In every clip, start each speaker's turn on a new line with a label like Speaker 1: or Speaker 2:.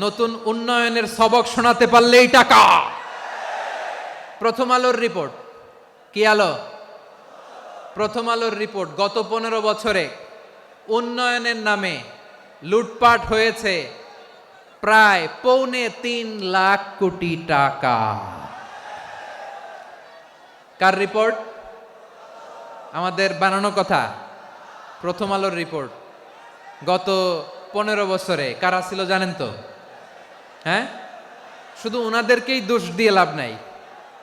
Speaker 1: নতুন উন্নয়নের সবক শোনাতে পারলেই টাকা। প্রথম আলোর রিপোর্ট, কি আলো? প্রথম আলোর রিপোর্ট, গত 15 বছরে উন্নয়নের নামে লুটপাট হয়েছে প্রায় 3.25 লাখ কোটি টাকা। কার রিপোর্ট? আমাদের বানানো কথা। প্রথম আলোর রিপোর্ট। গত 15 বছরে কারা ছিল জানেন তো? হ্যাঁ, শুধু ওনাদেরকেই দোষ দিয়ে লাভ নাই।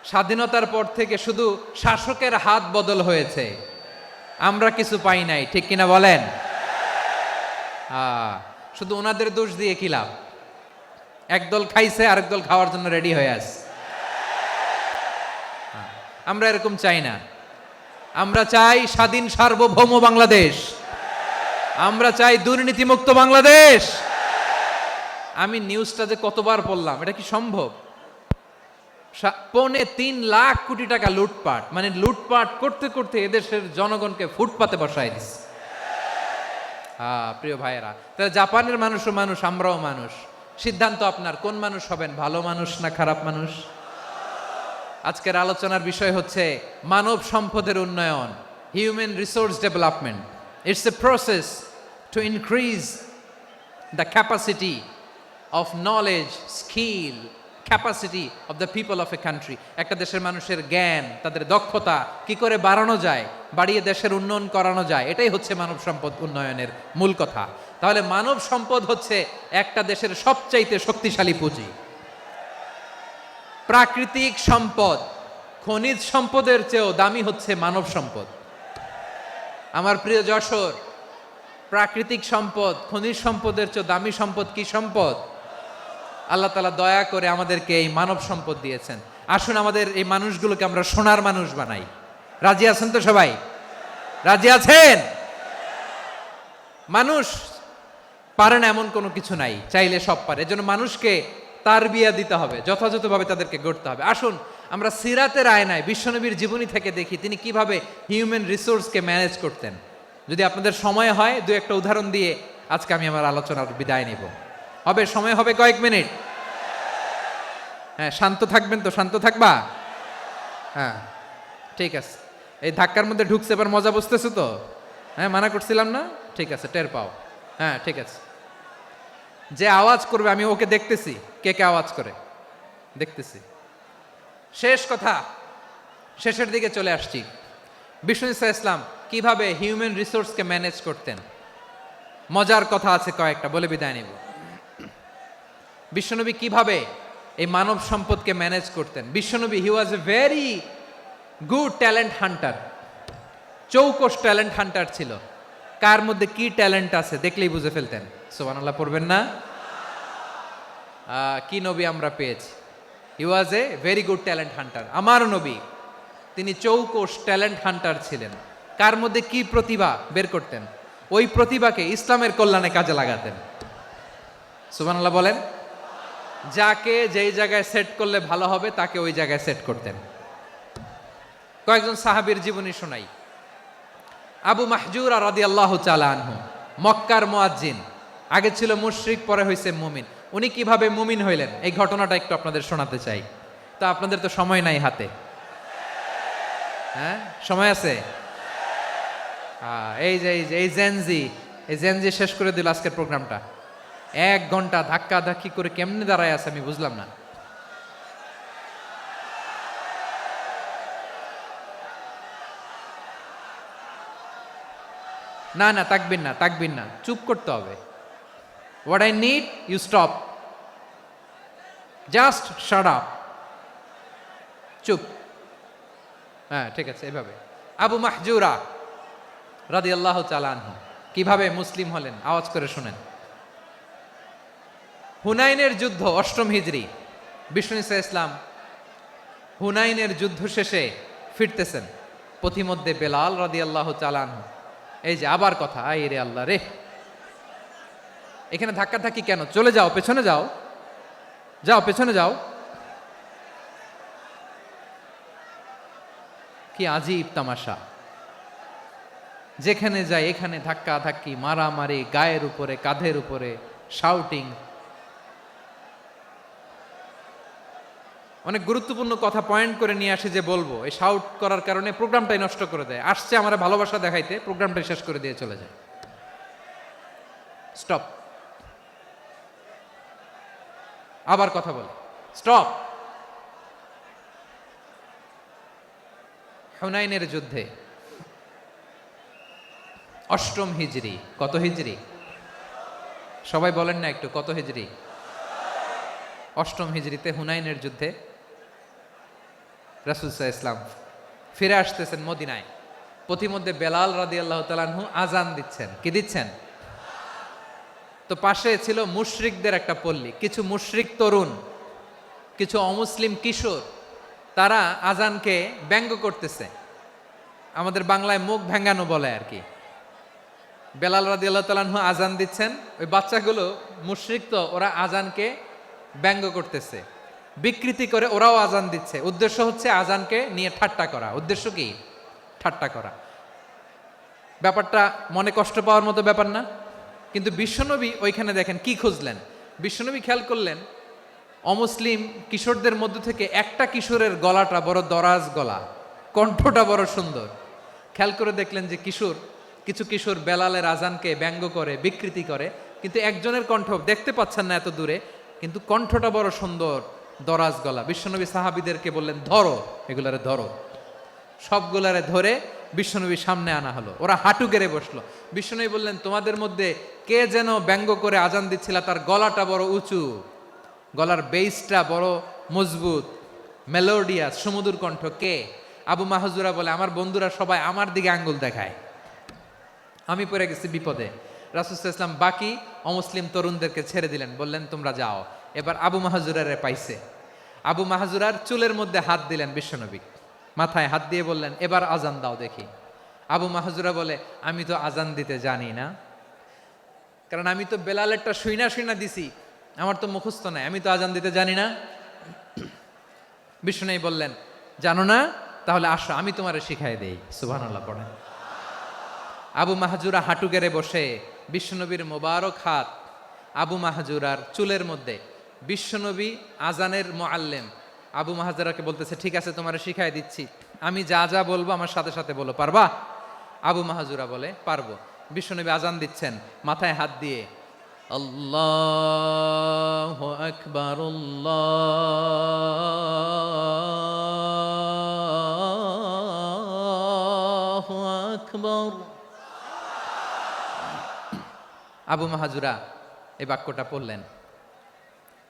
Speaker 1: স্বাধীনতার পর থেকে শুধু শাসকের হাত বদল হয়েছে, আমরা কিছু পাই নাই, ঠিক কিনা বলেন? শুধু ওনাদের দোষ দিয়ে কি লাভ? একদল খাইছে, আরেক দল খাওয়ার জন্য রেডি হয়ে আছে। আমরা এরকম চাই না। আমরা চাই স্বাধীন সার্বভৌম বাংলাদেশ। আমরা চাই দুর্নীতিমুক্ত বাংলাদেশ। আমি নিউজটা যে কতবার পড়লাম, এটা কি সম্ভব? 3.25 লাখ কোটি টাকা লুটপাট, মানে লুটপাট করতে করতে এদেশের জনগণকে ফুটপাতে বসায় দিচ্ছে। প্রিয় ভাইয়েরা, তাহলে জাপানের মানুষও মানুষ, আমরাও মানুষ। সিদ্ধান্ত আপনার, কোন মানুষ হবেন, ভালো মানুষ না খারাপ মানুষ? আজকের আলোচনার বিষয় হচ্ছে মানব সম্পদের উন্নয়ন, human resource development. It's a process to increase the capacity of knowledge, skill, capacity of the people of a country. একটা দেশের মানুষের জ্ঞান, তাদের দক্ষতা কি করে বাড়ানো যায়, বাড়িয়ে দেশের উন্নয়ন করানো যায়, এটাই হচ্ছে মানব সম্পদ উন্নয়নের মূল কথা। তাহলে মানব সম্পদ হচ্ছে একটা দেশের সবচাইতে শক্তিশালী পুঁজি। প্রাকৃতিক সম্পদ, খনিজ সম্পদের চেয়েও দামি হচ্ছে মানব সম্পদ। আমার প্রিয় যশোর, প্রাকৃতিক সম্পদ, খনিজ সম্পদের চেয়ে দামি সম্পদ কি সম্পদ? আল্লাহ তাআলা দয়া করে আমাদেরকে এই মানব সম্পদ দিয়েছেন। আসুন আমাদের এই মানুষগুলোকে আমরা সোনার মানুষ বানাই। রাজি আছেন তো সবাই? রাজি আছেন? মানুষ পারে না এমন কোনো কিছু নাই, চাইলে সব পারে। এজন্য মানুষকে তারবিয়া দিতে হবে, যথাযথভাবে তাদেরকে গড়তে হবে। আসুন আমরা সিরাতের আয়নায় বিশ্বনবীর জীবনী থেকে দেখি তিনি কিভাবে হিউম্যান রিসোর্সকে ম্যানেজ করতেন। যদি আপনাদের সময় হয়, দু একটা উদাহরণ দিয়ে আজকে আমি আমার আলোচনার বিদায় নিব। হবে সময় হবে কয়েক মিনিট? হ্যাঁ, শান্ত থাকবেন তো? শান্ত থাকবা? হ্যাঁ, ঠিক আছে। এই ধাক্কার মধ্যে ঢুকছে, এবার মজা বুঝতেছো তো? হ্যাঁ, মানা করছিলাম না? ঠিক আছে, টের পাও। হ্যাঁ, ঠিক আছে। যে আওয়াজ করবে আমি ওকে দেখতেছি, কে কে আওয়াজ করে দেখতেছি। শেষ কথা, শেষের দিকে চলে আসছি। বিষ্ণু ইসলাম কিভাবে হিউম্যান রিসোর্সকে ম্যানেজ করতেন, মজার কথা আছে কয়েকটা, বলে বিদায় নিব। বিশ্বনবী কিভাবে এই মানব সম্পদকে ম্যানেজ করতেন? বিশ্বনবী, he was a very good talent hunter, চৌকস ট্যালেন্ট হান্টার ছিল। কার মধ্যে কি ট্যালেন্ট আছে দেখলেই বুঝে ফেলতেন। সুবহানাল্লাহ পড়বেন না? কি নবী আমরা পেয়েছি! He was a very good talent hunter. আমার নবী, তিনি চৌকস ট্যালেন্ট হান্টার ছিলেন। কার মধ্যে কি প্রতিভা বের করতেন, ওই প্রতিভাকে ইসলামের কল্যাণে কাজে লাগাতেন। সুবহানাল্লাহ বলেন। যাকে যেই জায়গায় সেট করলে ভালো হবে তাকে ওই জায়গায় সেট করতেন। কয়েকজন সাহাবীর জীবনী শোনাই। আবু মাহজুরা রাদিয়াল্লাহু তাআলা আনহু, মক্কার মুয়াজ্জিন, আগে ছিল মুশরিক, পরে হইছে মুমিন। উনি কিভাবে মুমিন হইলেন এই ঘটনাটা একটু আপনাদের শোনাতে চাই। তা আপনাদের তো সময় নাই হাতে। হ্যাঁ, সময় আছে? এই জেনজি শেষ করে দিল আজকের প্রোগ্রামটা। 1 ঘন্টা ধাক্কা ধাক্কি করে কেমনে দাঁড়ায় আছে আমি বুঝলাম না। না না, তাকবির না, চুপ করতে হবে। What I need, you stop, just shut up, চুপ। হ্যাঁ, ঠিক আছে, এভাবে। আবু মাহজুরা রাদিয়াল্লাহু তাআলা আনহু কিভাবে মুসলিম হলেন, আওয়াজ করে শুনেন। হুনাইনের যুদ্ধ, 8ম হিজরি। বিষ্ণু ইসলাম হুনাইনের যুদ্ধ শেষে ফিরতেছেন, পথিমধ্যে বেলাল রাদিয়াল্লাহু তাআলা আনহু, এই যে আবার কথা, আই রে আল্লাহ রে, এখানে ধাক্কা ধাক্কি কেন? চলে যাও, পেছনে যাও, যাও পেছনে যাও। কি আজীব তামাশা! যেখানে যায় এখানে ধাক্কা ধাক্কি, মারামারি, গায়ের উপরে, কাঁধের উপরে, শাউটিং। অনেক গুরুত্বপূর্ণ কথা পয়েন্ট করে নিয়ে আসে যে বলবো, এই শাউট করার কারণে প্রোগ্রামটাই নষ্ট করে দেয়। আসছে আমার ভালোবাসা দেখাইতে, প্রোগ্রামটাই শেষ করে দিয়ে চলে যায়। স্টপ। আবার কথা বলে স্টপ। হুনাইনের যুদ্ধে অষ্টম হিজরি, কত হিজরি সবাই বলেন না একটু, কত হিজরি? অষ্টম হিজরিতে হুনাইনের যুদ্ধে রাসূল সাল্লাল্লাহু আলাইহি ওয়াসাল্লাম ফিরে আসতেছেন মদিনায়। পথিমধ্যে বেলাল রাদিয়াল্লাহু তাআলা আনহু আজান দিচ্ছেন। কি দিচ্ছেন? তো পাশে ছিল মুশরিকদের একটা পল্লী, কিছু মুশরিক তরুণ, কিছু অমুসলিম কিশোর, তারা আজানকে ব্যঙ্গ করতেছে। আমাদের বাংলায় মুখ ভেঙ্গানো বলে আর কি। বেলাল রাদিয়াল্লাহু তাআলা আনহু আজান দিচ্ছেন, ওই বাচ্চাগুলো মুশরিক, তো ওরা আজানকে ব্যঙ্গ করতেছে, বিকৃতি করে ওরাও আজান দিচ্ছে। উদ্দেশ্য হচ্ছে আজানকে নিয়ে ঠাট্টা করা। উদ্দেশ্য কি? ঠাট্টা করা। ব্যাপারটা মনে কষ্ট পাওয়ার মতো ব্যাপার না? কিন্তু বিশ্বনবী ওইখানে দেখেন কি খুঁজলেন। বিশ্বনবী খেয়াল করলেন অমুসলিম কিশোরদের মধ্য থেকে একটা কিশোরের গলাটা বড় দরাজ গলা, কণ্ঠটা বড় সুন্দর। খেয়াল করে দেখলেন যে কিছু কিশোর বেলালের আজানকে ব্যঙ্গ করে, বিকৃতি করে, কিন্তু একজনের কণ্ঠ দেখতে পাচ্ছেন না এত দূরে, কিন্তু কণ্ঠটা বড় সুন্দর, দরাজ গলা। বিশ্বনবী সাহাবীদেরকে বললেন, ধরো এগুলারে, ধরো। সবগুলারে ধরে বিশ্বনবীর সামনে আনা হলো। ওরা হাঁটু গেড়ে বসলো। বিশ্বনবী বললেন, তোমাদের মধ্যে কে যেন ব্যঙ্গ করে আজান দিচ্ছিল, তার গলাটা বড় উঁচু, গলার বেসটা বড় মজবুত, মেলোডিয়াস, সুমধুর কণ্ঠ। কে? আবু মাহজুরা বলে, আমার বন্ধুরা সবাই আমার দিকে আঙ্গুল দেখায়, আমি পড়ে গেছি বিপদে। রাসূল সাল্লাল্লাহু আলাইহি ওয়াসাল্লাম বাকি অমুসলিম তরুণদেরকে ছেড়ে দিলেন, বললেন তোমরা যাও। এবার আবু মাহজুরারে পাইছে। আবু মাহজুরার চুলের মধ্যে হাত দিলেন বিশ্বনবী, মাথায় হাত দিয়ে বললেন, এবার আজান দাও দেখি। আবু মাহজুরা বলে, আমি তো আজান দিতে জানি না, কারণ আমি তো বেলালেরটা শুইনা দিছি, আমার তো মুখস্থ নাই, আমি তো আজান দিতে জানি না। বিশ্বনবী বললেন, জানো না? তাহলে আসো আমি তোমারে শিখাই দেই। সুবহানাল্লাহ পড়েন। আবু মাহজুরা হাঁটু গেড়ে বসে, বিশ্বনবীর মোবারক হাত আবু মাহজুরার চুলের মধ্যে। বিশ্বনবী আজানের মুআল্লিম আবু মাহজুরাকে বলতেছে, ঠিক আছে তোমারে শিখাই দিচ্ছি, আমি যা যা বলবো আমার সাথে সাথে বলো, পারবা? আবু মাহজুরা বলে, পারবো। বিশ্বনবী আজান দিচ্ছেন মাথায় হাত দিয়ে, আল্লাহু আকবার, আল্লাহু আকবার। আবু মাহজুরা এই বাক্যটা পড়লেন।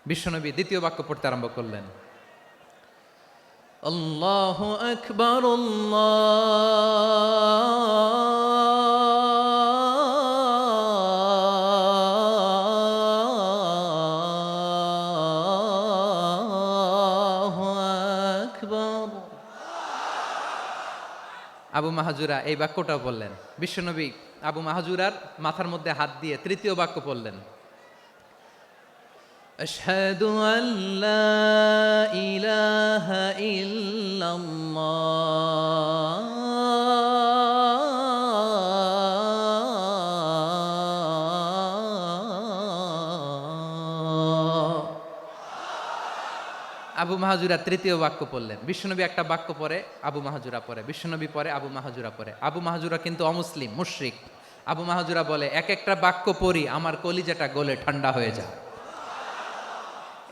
Speaker 1: বিশ্বনবী দ্বিতীয় বাক্য পড়তে আরম্ভ করলেন, আল্লাহু আকবার, আল্লাহু আকবার। আবু মাহজুরা এই বাক্যটাও বললেন। বিশ্বনবী আবু মাহজুরার মাথার মধ্যে হাত দিয়ে তৃতীয় বাক্য পড়লেন, আশহাদু আল্লা ইলাহা ইল্লাল্লাহ। আবু মাহজুরা তৃতীয় বাক্য পড়লেন। বিশ্বনবী একটা বাক্য পরে আবু মাহজুরা পরে, বিশ্বনবী পরে আবু মাহজুরা পরে। আবু মাহজুরা কিন্তু অমুসলিম, মুশরিক। আবু মাহজুরা বলে, এক একটা বাক্য পড়ি আমার কলিজাটা গলে ঠান্ডা হয়ে যায়।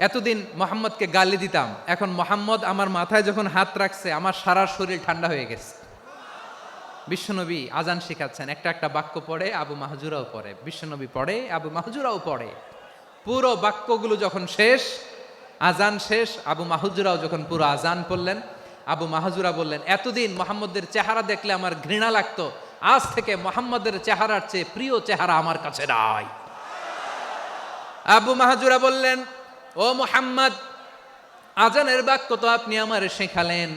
Speaker 1: এতদিন মোহাম্মদকে গালি দিতাম, এখন মোহাম্মদ আমার মাথায় যখন হাত রাখছে আমার সারা শরীর ঠান্ডা হয়ে গেছে। বিশ্বনবী আজান শিখাচ্ছেন, একটা একটা বাক্য পড়ে আবু মাহজুরাও পড়ে, বিশ্বনবী পড়ে আবু মাহজুরাও পড়ে। পুরো বাক্যগুলো যখন শেষ, আজান শেষ, আবু মাহজুরাও যখন পুরো আজান পড়লেন, আবু মাহজুরা বললেন, এতদিন মোহাম্মদের চেহারা দেখলে আমার ঘৃণা লাগতো, আজ থেকে মোহাম্মদের চেহারার চেয়ে প্রিয় চেহারা আমার কাছে নাই। আবু মাহজুরা বললেন, ও মুহাম্মদ, আজানের বাক্য তো আপনি আমারে শেখালেন,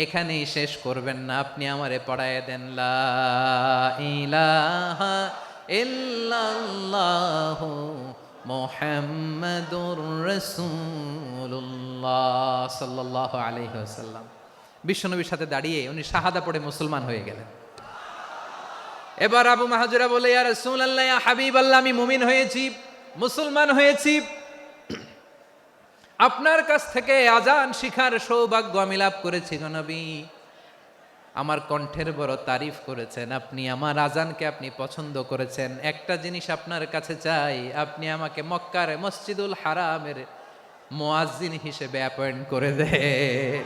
Speaker 1: এখানেই শেষ করবেন না, আপনি আমারে পড়ায় দেন, লা ইলাহা ইল্লাল্লাহু মুহাম্মাদুর রাসূলুল্লাহ সাল্লাল্লাহু আলাইহি ওয়াসাল্লাম। বিশ্বনবীর সাথে দাঁড়িয়ে উনি শাহাদা পড়ে মুসলমান হয়ে গেলেন। এবার আবু মাহজুরা বলে, ইয়া রাসূলুল্লাহ, ইয়া হাবিবাল্লাহ, আমি মুমিন হয়েছি, মুসলমান হয়েছি। আপনার কাছ থেকে আজান শিখার সৌভাগ্য আমি লাভ করেছি গো নবী। আমার কণ্ঠের বড় তারিফ করেছেন আপনি, আমার আজানকে আপনি পছন্দ করেছেন। একটা জিনিস আপনার কাছে চাই, আপনি আমাকে মক্কার মসজিদুল হারামের মুয়াজ্জিন হিসেবে অ্যাপয়েন্ট করে দেন।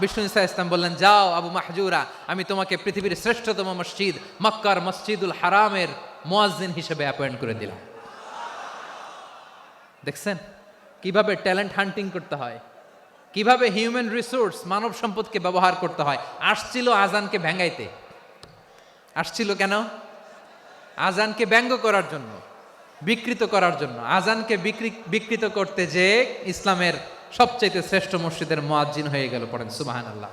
Speaker 1: বিষ্ণু ঈসা ইসলাম বললেন, যাও আবু মাহজুরা, আমি তোমাকে পৃথিবীর শ্রেষ্ঠতম মসজিদ মক্কার মসজিদুল হারামের মুয়াজ্জিন হিসেবে অ্যাপয়েন্ট করে দিলাম। দেখছেন কিভাবে ট্যালেন্ট হান্টিং করতে হয়, কিভাবে হিউম্যান রিসোর্স মানব সম্পদকে ব্যবহার করতে হয়। আসছিল আজানকে ভেঙ্গাইতে, আসছিল কেন? আজানকে ব্যঙ্গ করার জন্য, বিকৃত করার জন্য। আজানকে বিকৃত করতে যে ইসলামের সবচেয়ে শ্রেষ্ঠ মসজিদের মুয়াজ্জিন হয়ে গেল। পড়েন সুবহানাল্লাহ।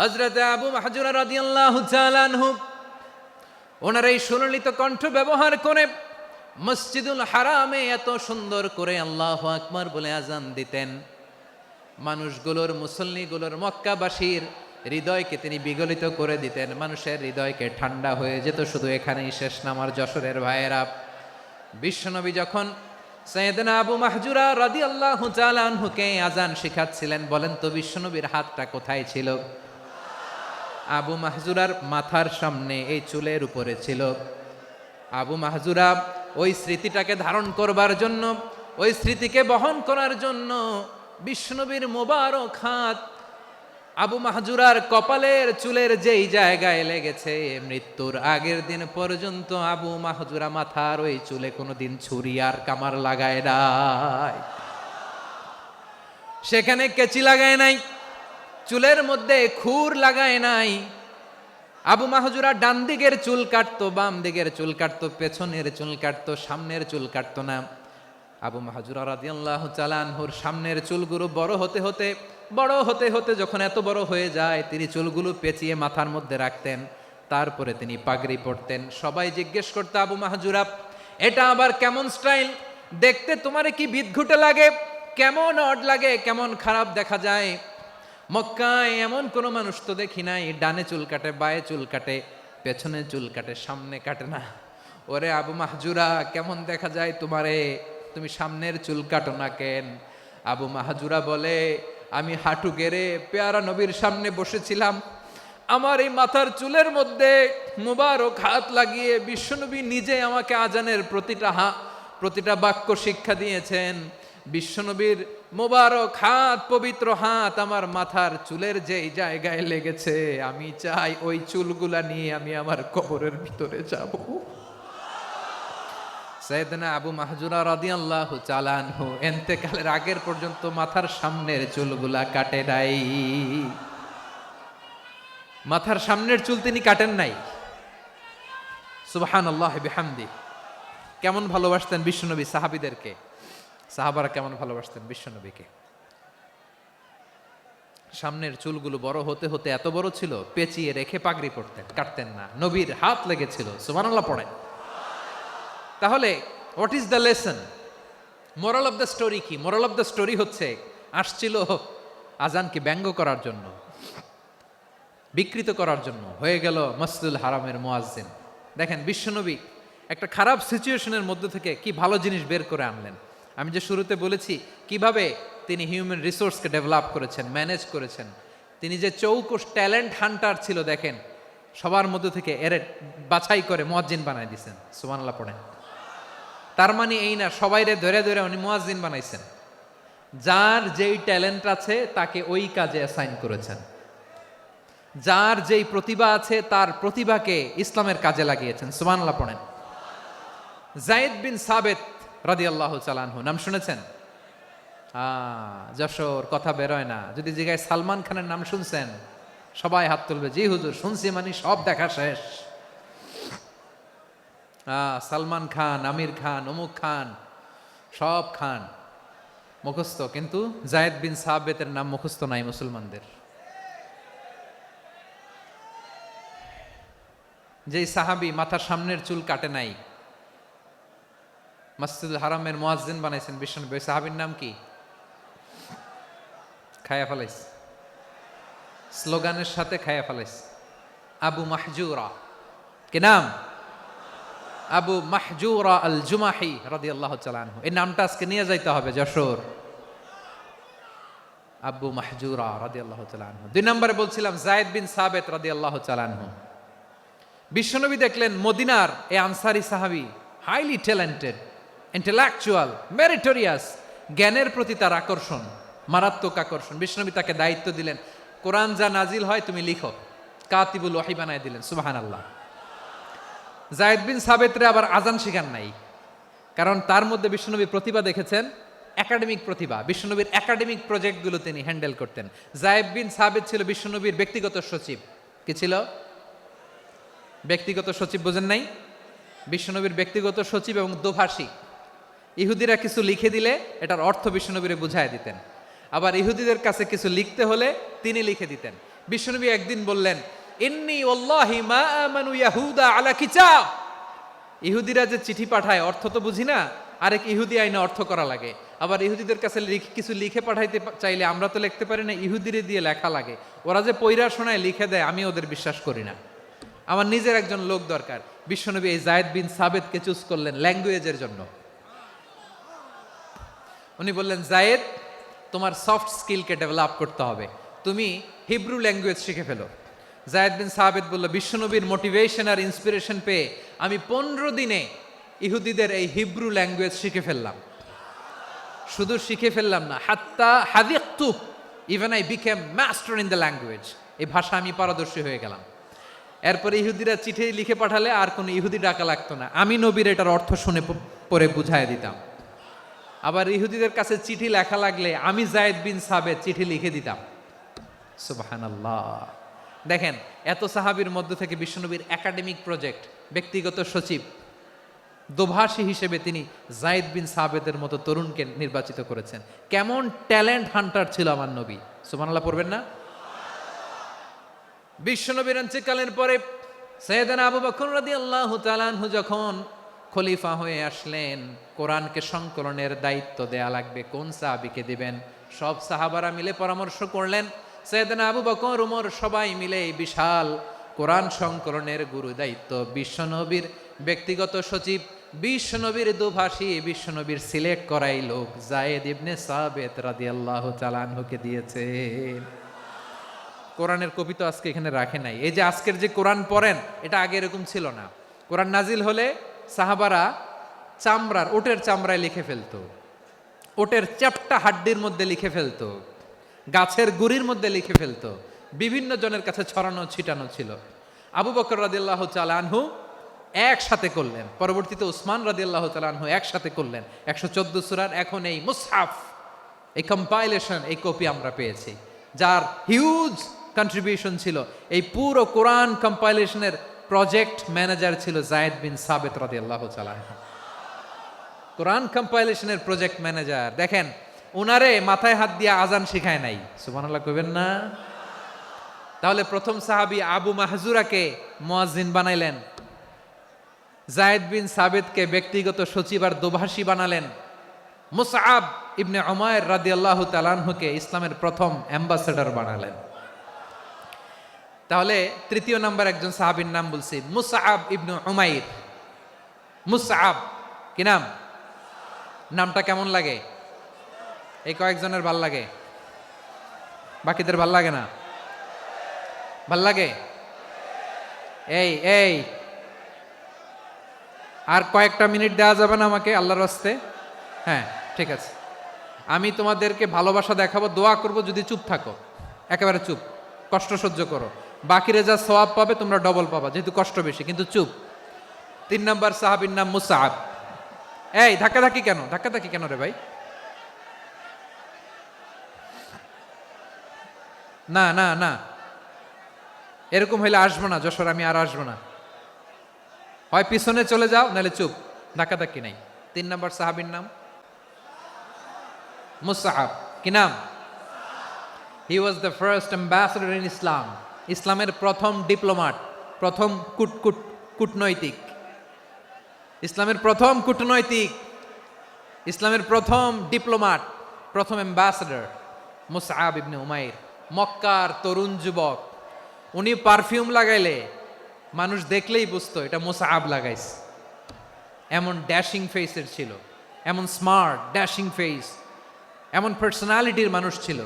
Speaker 1: হযরত আবু মাহজুরা রাদিয়াল্লাহু তাআলা আনহু ওনার এই সুললিত কণ্ঠ ব্যবহার করে মসজিদুল হারামে এত সুন্দর করে আল্লাহু আকবার বলে আজান দিতেন, মানুষগুলোর, মুসল্লিগুলোর, মক্কাবাসীর হৃদয়কে তিনি বিগলিত করে দিতেন। মানুষের হৃদয়কে ঠান্ডা হয়ে যেত। শুধু এখানেই শেষ না আমার যশোরের ভাইয়েরা। বিশ্বনবী যখন সাইয়েদনা আবু মাহজুরা রাদিয়াল্লাহু তাআলা আনহুকে আজান শিখাচ্ছিলেন, বলেন তো বিশ্বনবীর হাতটা কোথায় ছিল? আবু মাহজুরার মাথার সামনে, এই চুলের উপরে ছিল। আবু মাহজুরা ওই স্মৃতিটাকে ধারণ করবার জন্য, ওই স্মৃতিকে বহন করার জন্য বিশ্বনবীর মোবারক হাত আবু মাহজুরার কপালের চুলের যেই জায়গায় লেগেছে, মৃত্যুর আগের দিন পর্যন্ত আবু মাহজুরা মাথার ওই চুলে কোনোদিন ছুরি আর কামার লাগায় নাই, সেখানে কেচি লাগায় নাই, চুলের মধ্যে খুর লাগায় নাই। আবু মাহজুরা ডান দিকের চুল কাটতো, বাম দিকের চুল কাটতো, পেছনের চুল কাটতো, সামনের চুল কাটতো না। আবু মাহজুরা রাদিয়াল্লাহু তাআলা আনহুর সামনের চুলগুলো বড় হতে হতে যখন এত বড় হয়ে যায়, তিনি চুলগুলো পেঁচিয়ে মাথার মধ্যে রাখতেন। তারপরে তিনি পাগড়ি পরতেন। সবাই জিজ্ঞেস করতো, আবু মাহজুরা এটা আবার কেমন স্টাইল? দেখতে তোমারে কি বিদঘুটে লাগে, কেমন অড লাগে, কেমন খারাপ দেখা যায়। মক্কায় এমন কোনো মানুষ তো দেখি নাই, ডানে চুল কাটে, বায়ে চুল কাটে, পেছনে চুল কাটে, সামনে কাটে না। ওরে আবু মাহজুরা কেমন দেখা যায় তোমারে, তুমি সামনের চুল কাটো না কেন? আবু মাহজুরা বলে, আমি হাঁটু গেড়ে পেয়ারা নবীর সামনে বসেছিলাম, আমার এই মাথার চুলের মধ্যে মুবারক হাত লাগিয়ে বিশ্বনবী নিজে আমাকে আজানের প্রতিটা বাক্য শিক্ষা দিয়েছেন। বিশ্বনবীর মোবারক হাত, পবিত্র হাত আমার মাথার চুলের যেই জায়গায় লেগেছে, আমি চাই ওই চুলগুলা নিয়ে আমি আমার কবরের ভিতরে যাব। সাইয়েদনা আবু মাহজুরা রাদিয়াল্লাহু তাআলা আনহু ইন্তেকালের আগের পর্যন্ত মাথার সামনের চুলগুলা কাটে নাই। মাথার সামনের চুল তিনি কাটেন নাই। সুবহানাল্লাহ বিহামদি। কেমন ভালোবাসতেন বিশ্বনবী সাহাবীদেরকে, সাহাবারা কেমন ভালোবাসতেন বিশ্বনবীকে। সামনের চুলগুলো বড় হতে হতে এত বড় ছিল, পেঁচিয়ে রেখে পাগড়ি পরতেন, কাটতেন না। নবীর হাত লেগেছিল। সুবহানাল্লাহ পড়েন। তাহলে what is the lesson, moral of the story কি? মোরাল অফ দ্য স্টোরি হচ্ছে, আসছিল আজানকে ব্যঙ্গ করার জন্য, বিকৃত করার জন্য, হয়ে গেল মসজিদুল হারামের মুয়াজ্জিন। দেখেন বিশ্বনবী একটা খারাপ সিচুয়েশনের মধ্যে থেকে কি ভালো জিনিস বের করে আনলেন। আমি যে শুরুতে বলেছি কিভাবে তিনি হিউম্যান রিসোর্সকে ডেভেলপ করেছেন, ম্যানেজ করেছেন। তিনি যে চৌকস ট্যালেন্ট হান্টার ছিল, দেখেন সবার মধ্যে থেকে এর বাছাই করে মুয়াজ্জিন বানাই দিয়েছেন। সুবহানাল্লাহ পড়েন। তার মানে এই না সবাইরে ধরে ধরে উনি মুয়াজ্জিন বানাইছেন। যার যেই ট্যালেন্ট আছে তাকে ওই কাজে অ্যাসাইন করেছেন। যার যেই প্রতিভা আছে তার প্রতিভাকে ইসলামের কাজে লাগিয়েছেন। সুবহানাল্লাহ পড়েন। যায়েদ বিন সাবিত রাদিয়াল্লাহু তাআলা আনহু নাম শুনেছেন? যশোর কথা বেরোয় না। যদি জিগায় সালমান খানের নাম শুনছেন, সবাই হাত তুলবে, জি হুজুর শুনছি, মানে সব দেখা শেষ। সালমান খান, আমির খান, অমুক খান, সব খান মুখস্থ, কিন্তু যায়েদ বিন সাবিতের নাম মুখস্থ নাই মুসলমানদের। যেই সাহাবী মাথার সামনের চুল কাটে নাই, মসজিদুল হারামের মুয়াজ্জিন বানাইছেন বিশ্বনবী, ওই সাহাবীর নাম কি? খায়া ফেলাইস, স্লোগানের সাথে খায়া ফেলাইস। আবু মাহজুরা। কি নাম? আবু মাহজুরা আল জুমাহি রাদিয়াল্লাহু তাআলা আনহু। এই নামটা আজকে নিয়ে যাইতে হবে যশোর। আবু মাহজুরা রাদিয়াল্লাহু তাআলা আনহু। 2 নম্বরে বলছিলাম যায়েদ বিন সাবিত রাদিয়াল্লাহু তাআলা আনহু। বিশ্বনবী দেখলেন মদিনার এই আনসারী সাহাবী হাইলি ট্যালেন্টেড, ইন্টেলেকচুয়াল, মেরিটোরিয়াস, জ্ঞানের প্রতি তার আকর্ষণ, মারাত্মক আকর্ষণ। বিশ্বনবী তাকে দায়িত্ব দিলেন, কোরআন যা নাজিল হয় তুমি লিখো, কাতিবুল ওয়াহি বানায় দিলেন। সুবহানাল্লাহ। যায়েদ বিন সাবিতরে আবার আজান শিখান নাই, কারণ তার মধ্যে বিশ্বনবী প্রতিভা দেখেছেন, একাডেমিক প্রতিভা। বিশ্বনবীর একাডেমিক প্রজেক্টগুলো তিনি হ্যান্ডেল করতেন। যায়েদ বিন সাবিত ছিল বিশ্বনবীর ব্যক্তিগত সচিব। কি ছিল? ব্যক্তিগত সচিব। বোঝেন নাই? বিশ্বনবীর ব্যক্তিগত সচিব এবং দোভাষী। ইহুদিরা কিছু লিখে দিলে এটার অর্থ বিশ্বনবীরে বুঝায় দিতেন, আবার ইহুদিদের কাছে কিছু লিখতে হলে তিনি লিখে দিতেন। বিশ্বনবী একদিন বললেন, ইন্নী ওয়াল্লাহি মা আমানু ইয়াহুদা আলা কিতাব। ইহুদিরা যে চিঠি পাঠায় অর্থ তো বুঝি না, আরেক ইহুদি আইনে অর্থ করা লাগে। আবার ইহুদিদের কাছে কিছু লিখে পাঠাইতে চাইলে আমরা তো লিখতে পারি না, ইহুদিরে দিয়ে লেখা লাগে। ওরা যে পয়রা শোনায় লিখে দেয়, আমি ওদের বিশ্বাস করি না। আমার নিজের একজন লোক দরকার। বিশ্বনবী এই যায়েদ বিন সাবিতকে চুজ করলেন ল্যাঙ্গুয়েজের জন্য। উনি বললেন, যায়েদ, তোমার সফট স্কিলকে ডেভেলপ করতে হবে, তুমি হিব্রু ল্যাঙ্গুয়েজ শিখে ফেলো। যায়েদ বিন সাবিত বলল, বিশ্বনবীর মোটিভেশন আর ইন্সপিরেশন পেয়ে আমি 15 দিনে ইহুদিদের এই হিব্রু ল্যাঙ্গুয়েজ শিখে ফেললাম। শুধু শিখে ফেললাম না, হাত্তা হাদিকতু, even I became master in the language. এই ভাষা আমি পারদর্শী হয়ে গেলাম। এরপরে ইহুদিরা চিঠি লিখে পাঠালে আর কোনো ইহুদি ডাকা লাগতো না, আমি নবীর এটার অর্থ শুনে পরে বুঝায় দিতাম। আবার ইহুদিদের কাছে চিঠি লেখা লাগলে আমি যায়েদ বিন সাবিত চিঠি লিখে দিতাম। সুবহানাল্লাহ। দেখেন, এত সাহাবীর মধ্য থেকে বিশ্বনবীর একাডেমিক প্রজেক্ট, ব্যক্তিগত সচিব, দোভাষী হিসেবে তিনি যায়েদ বিন সাবিতের মতো তরুণকে নির্বাচিত করেছেন। কেমন ট্যালেন্ট হান্টার ছিল আমার নবী। সুবহানাল্লাহ পড়বেন না? বিশ্বনবীর ইন্তেকালের পরে সাইয়েদনা আবু বকর রাদিয়াল্লাহু তাআলা আনহু যখন খলিফা হয়ে আসলেন, কোরআনকে সংকলনের দায়িত্ব দেয়া লাগবে, কোন সাহাবীকে দিবেন? সব সাহাবারা মিলে পরামর্শ করলেন। সাইয়েদনা আবু বকর, উমর সবাই মিলে এই বিশাল কোরআন সংকলনের গুরু দায়িত্ব বিশ্বনবীর ব্যক্তিগত সচিব, বিশ্বনবীর দোভাষী, বিশ্বনবীর সিলেক্ট করাই লোক যায়েদ ইবনে সাবিত রাদিয়াল্লাহু তাআলা আনহুকে দিয়েছেন। কোরআনের কপি তো আজকে এখানে রাখে নাই। এই যে আজকের যে কোরআন পড়েন, এটা আগে এরকম ছিল না। কোরআন নাজিল হলে সাহাবারা চামড়ার, ওটের চামড়ায় লিখে ফেলতো, ওটের চ্যাপ্টা হাড্ডির মধ্যে লিখে ফেলতো, গাছের গুড়ির মধ্যে লিখে ফেলতো। বিভিন্ন জনের কাছে ছড়ানো ছিটানো ছিল। আবু বকর রাদিয়াল্লাহু তাআলা আনহু একসাথে করলেন, পরবর্তীতে উসমান রাদিয়াল্লাহু তাআলা আনহু একসাথে করলেন। 114 সূরার এখন এই মুসহাফ, এই কম্পাইলেশন, এই কপি আমরা পেয়েছি, যার হিউজ কন্ট্রিবিউশন ছিল। এই পুরো কোরআন কম্পাইলেশনের প্রজেক্ট ম্যানেজার ছিল যায়েদ বিন সাবিত রাদিয়াল্লাহু তাআলা আনহু। কোরআন কম্পাইলেশনের প্রজেক্ট ম্যানেজার। দেখেন, উনারে মাথায় হাত দিয়ে আজান শিখায় নাই। সুবহানাল্লাহ কইবেন না? তাহলে প্রথম সাহাবী আবু মাহজুরাকে মুয়াজ্জিন বানাইলেন, যায়েদ বিন সাবিতকে ব্যক্তিগত সচিব আর দোভাষী বানালেন, মুসআব ইবনে উমাইর রাদিয়াল্লাহু তাআলা আনহুকে ইসলামের প্রথম অ্যাম্বাসেডর বানালেন। তাহলে তৃতীয় নাম্বার একজন সাহাবীর নাম বলছি, মুসআব ইবনে উমাইর। মুসআব কি নাম? নামটা কেমন লাগে? এই কয়েকজনের ভাল লাগে, বাকিদের ভাল লাগে না? ভাল লাগে? এই এই আর কয়েকটা মিনিট দেওয়া যাবে না আমাকে আল্লাহর রাস্তে? হ্যাঁ, ঠিক আছে। আমি তোমাদেরকে ভালোবাসা দেখাবো, দোয়া করব যদি চুপ থাকো, একেবারে চুপ, কষ্ট সহ্য করো। বাকিরে যা সওয়াব পাবে তোমরা ডবল পাবা, যেহেতু কষ্ট বেশি, কিন্তু চুপ। 3 নম্বর সাহাবীর নাম মুসআব। এই ধাক্কাধাক্কি কেন? ধাক্কাধাক্কি কেন রে ভাই? না না না, এরকম হইলে আসবো না যশোর, আমি আর আসবো না। হয় পিছনে চলে যাও, নাহলে চুপ, ধাক্কাধাক্কি নাই। 3 নম্বর সাহাবীর নাম মুসআব। কি নাম? He was the first ambassador in Islam. ইসলামের প্রথম ডিপ্লোমাট, প্রথম কূটনৈতিক, ইসলামের প্রথম কূটনৈতিক, ইসলামের প্রথম ডিপ্লোমাট, প্রথম অ্যাম্বাসেডর মুসআব ইবনে উমাইর। মক্কার তরুণ যুবক, উনি পারফিউম লাগাইলে মানুষ দেখলেই বুঝতো এটা মুসআব লাগাইছে। এমন ড্যাশিং ফেসের ছিল, এমন স্মার্ট ড্যাশিং ফেস, এমন পার্সোনালিটির মানুষ ছিল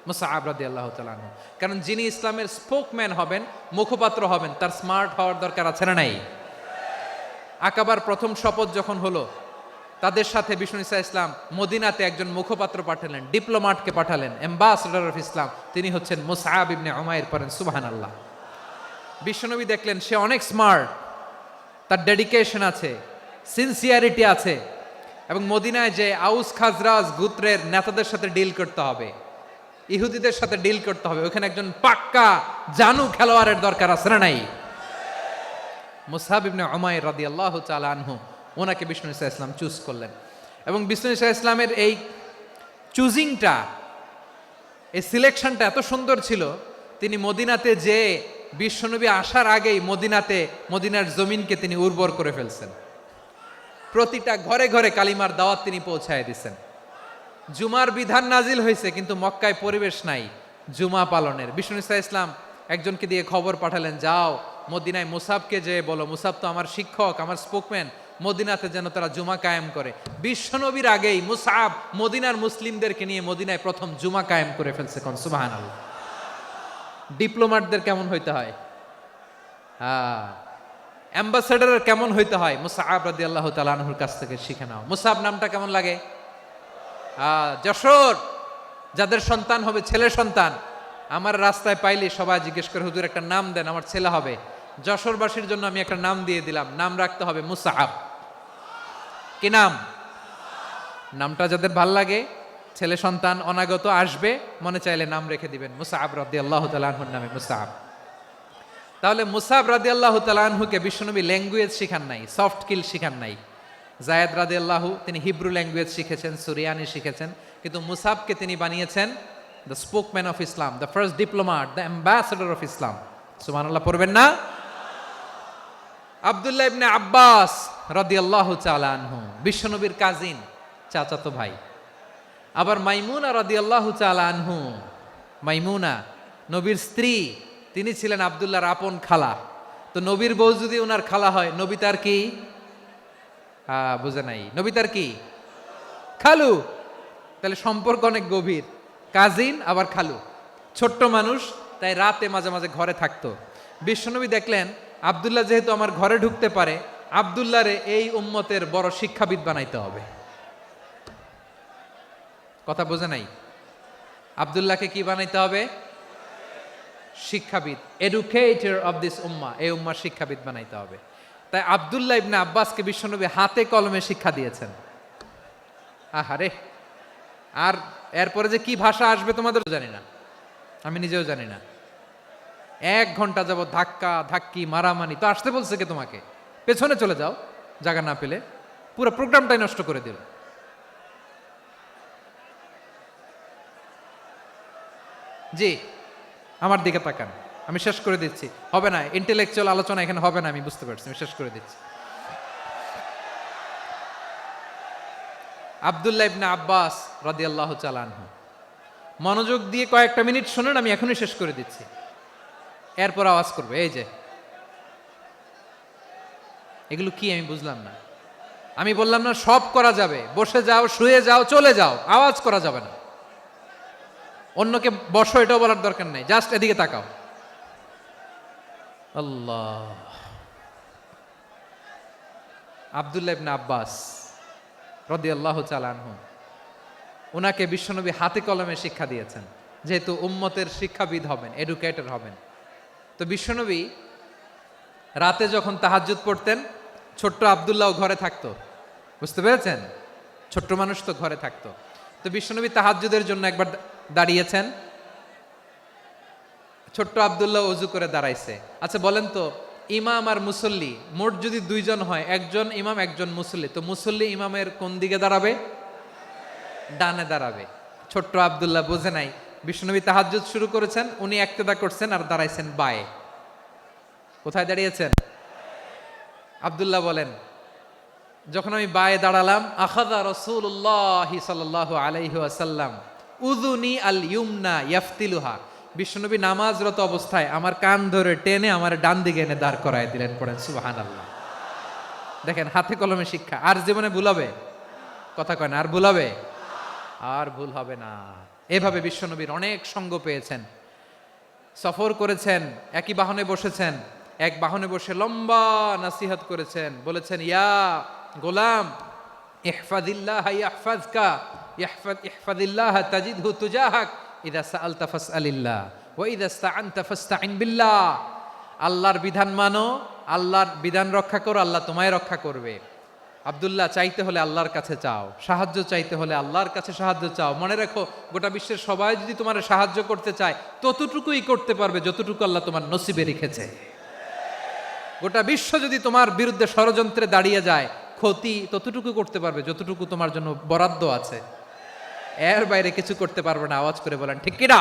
Speaker 1: মুসআব রাদিয়াল্লাহু তাআলা আনহু। কারণ যিনি ইসলামের স্পোকম্যান হবেন, মুখপাত্র হবেন, তার স্মার্ট হওয়ার দরকার আছে না নাই? আকাবার প্রথম শপথ যখন হলো, তাদের সাথে বিষ্ণু ঈসা ইসলাম মদিনাতে একজন মুখপাত্র পাঠালেন, ডিপ্লোম্যাটকে পাঠালেন, অ্যাম্বাসেডর অফ ইসলাম। তিনি হচ্ছেন মুসআব ইবনে উমাইর। পড়েন সুবহানাল্লাহ। বিশ্বনবী দেখলেন সে অনেক স্মার্ট, তার ডেডিকেশন আছে, সিনসিয়ারিটি আছে, এবং মদিনায় যে আউস খাজরাজ গোত্রের নেতাদের সাথে ডিল করতে হবে, ইহুদিদের সাথে ডিল করতে হবে, ওখানে একজন পাক্কা জানু খেলোয়াড়ের দরকার আছে না নাই? মুসআব ইবনে উমাইর রাদিয়াল্লাহু তাআলা আনহু, ওনাকে বিষ্ণু ঈসা ইসলাম চুজ করলেন। এবং বিষ্ণু ঈসা ইসলামের এই চুজিংটা, এই সিলেকশনটা এত সুন্দর ছিল, তিনি মদিনাতে যে বিশ্বনবী আসার আগেই মদিনার জমিনকে তিনি উর্বর করে ফেলছেন। প্রতিটা ঘরে ঘরে কালিমার দাওয়াত তিনি পৌঁছায় দিচ্ছেন। জুমার বিধান নাজিল হয়েছে, কিন্তু মক্কায় পরিবেশ নাই জুমা পালনের। বিষ্ণু ঈসা ইসলাম একজনকে দিয়ে খবর পাঠালেন, যাও মদিনায় মুসাবকে যে বলো, মুসাব তো আমার শিক্ষক, আমার স্পোকম্যান, মদিনাতে যেন তারা জুমা কায়েম করে। বিশ্বনবীর আগেই মুসআব মদিনার মুসলিমদেরকে নিয়ে মদিনায় প্রথম জুমা কায়েম করে ফেলছে। কোন সুবহানাল্লাহ। ডিপ্লোম্যাটদের কেমন হইতে হয়, অ্যাম্বাসেডারের কেমন হইতে হয়, মুসআব রাদিয়াল্লাহু তাআলা আনহুর কাছ থেকে শিখে নাও। মুসআব নামটা কেমন লাগে? যশোর, যাদের সন্তান হবে ছেলে সন্তান, আমার রাস্তায় পাইলে সবাই জিজ্ঞেস করে, হুজুর একটা নাম দেন, আমার ছেলে হবে। যশোরবাসীর জন্য আমি একটা নাম দিয়ে দিলাম, নাম রাখতে হবে মুসআব। কি নাম? নামটা যাদের ভাল লাগে, ছেলে সন্তান অনাগত আসবে, মনে চাইলে নাম রেখে দিবেন মুসআব রাদিয়াল্লাহু তাআলা আনহুর নামে মুসআব। তাহলে মুসআব রাদিয়াল্লাহু তাআলা আনহুকে বিশ্বনবী ল্যাঙ্গুয়েজ শিখান নাই, সফট স্কিল শিখান নাই। যায়েদ রাদিয়াল্লাহু তিনি হিব্রু ল্যাঙ্গুয়েজ শিখেছেন, সুরিয়ানি শিখেছেন, কিন্তু মুসআবকে তিনি বানিয়েছেন the spokesman of Islam, the first diplomat, the ambassador of Islam. সুবহানাল্লাহ পড়বেন না? আব্দুল্লাহ ইবনে আব্বাস রাদিয়াল্লাহু তাআলা আনহু বিশ্বনবীর কাজিন, চাচাতো ভাই। আবার মাইমুনা রাদিয়াল্লাহু তাআলা আনহু, মাইমুনা নবীর স্ত্রী, তিনি ছিলেন আব্দুল্লাহর আপন খালা। তো নবীর বউ যদি ওনার খালা হয়, নবী তার কি? বুঝে নাই, নবী তার কি? খালু। তাহলে সম্পর্ক অনেক গভীর, কাজিন আবার খালু। ছোট্ট মানুষ, তাই রাতে মাঝে মাঝে ঘরে থাকতো। বিশ্বনবী দেখলেন আব্দুল্লাহ যেহেতু আমার ঘরে ঢুকতে পারে, আব্দুল্লাহরে এই উম্মতের বড় শিক্ষাবিদ বানাইতে হবে। কথা বোঝে নাই? আব্দুল্লাহকে কি বানাইতে হবে? শিক্ষাবিদ, এডুকেটর অফ দিস উম্মাহ, এই উম্মার শিক্ষাবিদ বানাইতে হবে। তাই আব্দুল্লাহ ইবনে আব্বাসকে বিশ্বনবী হাতে কলমে শিক্ষা দিয়েছেন। আহারে, আর এরপরে যে কি ভাষা আসবে তোমাদের জানি না, আমি নিজেও জানি না। 1 ঘন্টা যাবত ধাক্কা ধাক্কি মারামারি। তো আসতে বলছে কে তোমাকে? পেছনে চলে যাও, জায়গা না পেলে। পুরো প্রোগ্রামটাই নষ্ট করে দিল। জি, আমার দিকে তাকান, আমি শেষ করে দিচ্ছি। হবে না, ইন্টেলেকচুয়াল আলোচনা এখানে হবে না, আমি বুঝতে পারছি, আমি শেষ করে দিচ্ছি। আব্দুল্লাহ ইবনে আব্বাস রাদিয়াল্লাহু তাআলা আনহু, মনোযোগ দিয়ে কয়েকটা মিনিট শুনুন, আমি এখনই শেষ করে দিচ্ছি। এরপর আওয়াজ করবে, এই যে এগুলো কি আমি বুঝলাম না। আমি বললাম না সব করা যাবে, বসে যাও, শুয়ে যাও, চলে যাও, আওয়াজ করা যাবে না। অন্যকে বসো এটাও বলার দরকার নেই, জাস্ট এদিকে তাকাও। আল্লাহ। আব্দুল্লাহ ইবনে আব্বাস রাদিয়াল্লাহু তাআলা আনহু, ওনাকে বিশ্বনবী হাতে কলমে শিক্ষা দিয়েছেন, যেহেতু উম্মতের শিক্ষাবিদ হবেন, এডুকেটর হবেন। তো বিশ্বনবী রাতে যখন তাহাজ্জুদ পড়তেন, ছোট্ট আব্দুল্লাহ ঘরে থাকতো। বুঝতে পেরেছেন? ছোট্ট মানুষ তো ঘরে থাকতো। তো বিশ্বনবী তাহাজ্জুদের জন্য একবার দাঁড়িয়েছেন, ছোট্ট আব্দুল্লাহ ওযু করে দাঁড়াইছে। আচ্ছা বলেন তো, ইমাম আর মুসল্লি মোট যদি 2 জন হয়, একজন ইমাম একজন মুসল্লি, তো মুসল্লি ইমামের কোন দিকে দাঁড়াবে? ডানে দাঁড়াবে। ছোট্ট আব্দুল্লাহ বোঝে নাই, বিশ্বনবী তাহাজ্জুদ শুরু করেছেন, উনি ইক্তেদা করছেন আর দাঁড়াইছেন বায়ে। কোথায় দাঁড়িয়েছেন? আব্দুল্লাহ বলেন, যখন আমি বায়ে দাঁড়ালাম, আখাযা রাসূলুল্লাহ সাল্লাল্লাহু আলাইহি ওয়াসাল্লাম উযুনি আল ইউমনা ইয়াফতিলুহা, বিশ্বনবী নামাজরত অবস্থায় আমার কান ধরে টেনে আমার ডান দিকে এনে দাঁড় করায় দিলেন। পড়েন সুবহানাল্লাহ। দেখেন হাতে কলমে শিক্ষা। আর জীবনে ভুল হবে? কথা কয় না, আর ভুল হবে? আর ভুল হবে না। এভাবে বিশ্বনবীর অনেক সঙ্গ পেয়েছেন, সফর করেছেন, একই বাহনে বসেছেন, এক বাহনে বসে লম্বা নাসিহত করেছেন, বলেছেন ইয়া গোলাম ইহফাদিল্লাহ ইয়াহফাজকা ইহফাদিল্লাহ তাজিদহু তুজাহাক ইযা সাআলতা ফাসআলিল্লাহ ওয়া ইযা ইসতাআনতা ফাসতাইন বিল্লাহ। আল্লাহর বিধান মানো, আল্লাহর বিধান রক্ষা করো, আল্লাহ তোমায় রক্ষা করবে। আব্দুল্লাহ, চাইতে হলে আল্লাহর কাছে চাও, সাহায্য চাইতে হলে আল্লাহর কাছে সাহায্য চাও। মনে রাখো, গোটা বিশ্বের সবাই যদি তোমার সাহায্য করতে চায় ততটুকুই করতে পারবে যতটুকু আল্লাহ তোমার নসিবে রেখেছে। গোটা বিশ্ব যদি তোমার বিরুদ্ধে ষড়যন্ত্রে দাঁড়িয়ে যায়, ক্ষতি ততটুকু করতে পারবে যতটুকু তোমার জন্য বরাদ্দ আছে, এর বাইরে কিছু করতে পারবে না। আওয়াজ করে বলেন ঠিক কিনা?